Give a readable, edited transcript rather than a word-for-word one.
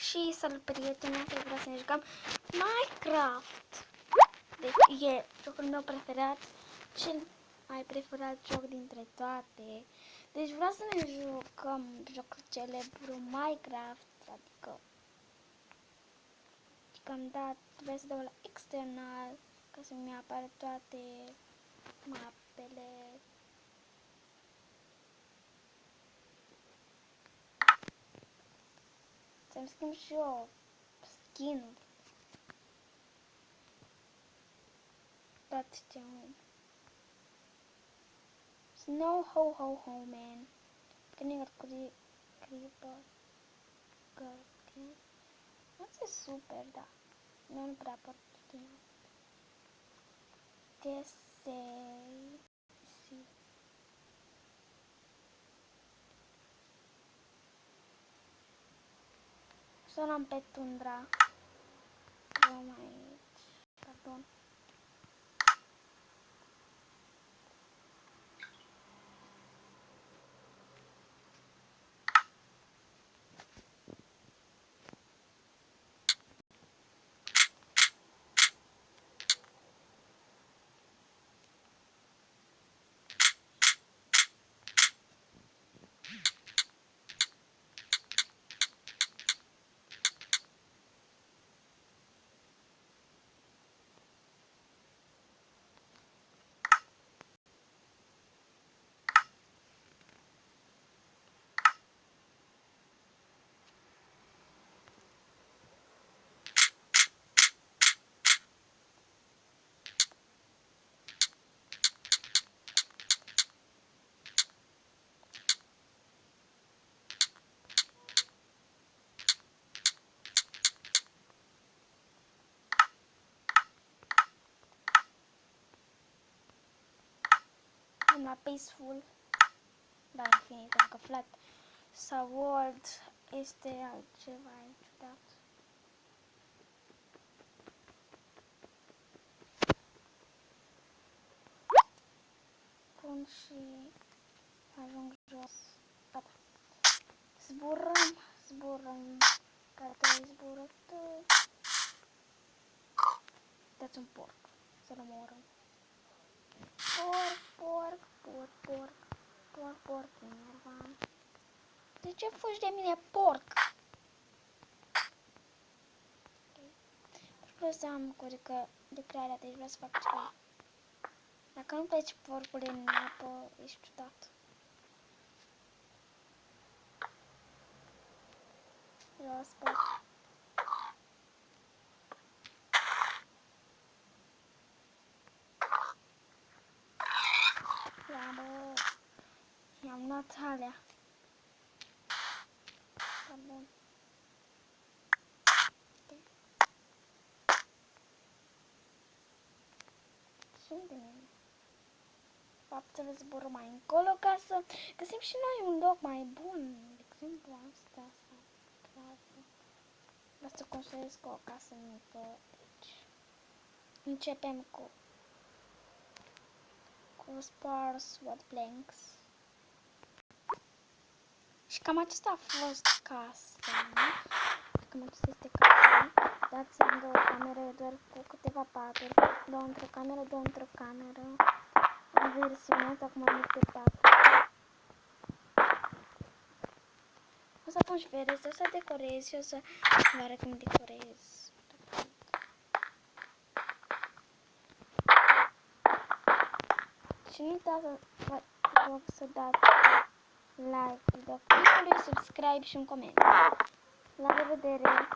Și salut, prieteni, astăzi vreau să ne jucăm Minecraft. Deci e jocul meu preferat, cel mai preferat joc dintre toate. Deci vreau să ne jucăm jocul celebru Minecraft, adică am dat, trebuie să dau la external ca să-mi apară toate mapele. Să-mi schimb și eu skin-ul. Toate ce am. Snow ho ho ho man. Când creeper. Nu e super, da. Nu prea pot ști. Desei. Să luăm pe tundra. Luăm aici. Pardon. La peaceful, da, infinit, adică flat sau world este altceva ciudat. Pun și ajung jos. Gata. Zburăm. Care trebuie zburăt. Dați un porc. Să-l omorăm. Porc, enervant. De ce fugi de mine, porc? Vreau să am curică de crearea, deci vreau să fac ceva. Dacă nu pleci porcul în apă, ești ciudat. Jos, porc. Ia, bă. I-am luat alea. Pardon. Și unde mine? Fapt, să zburăm mai încolo ca să găsim și noi un loc mai bun. De exemplu, asta. Vreau să construiesc o casă mică aici. Începem cu sparse wood planks. Și cam acesta a fost casa. Cam acesta este casa. Dați-mi două camere doar cu câteva paturi. Două într-o cameră, două într-o cameră. Am versionat acum am de patru. O să pun și verezi, o să decorez și o să vă arăt cum decorez. Și nu uitați să rog să dați like videoclipului, subscribe și un coment. La revedere!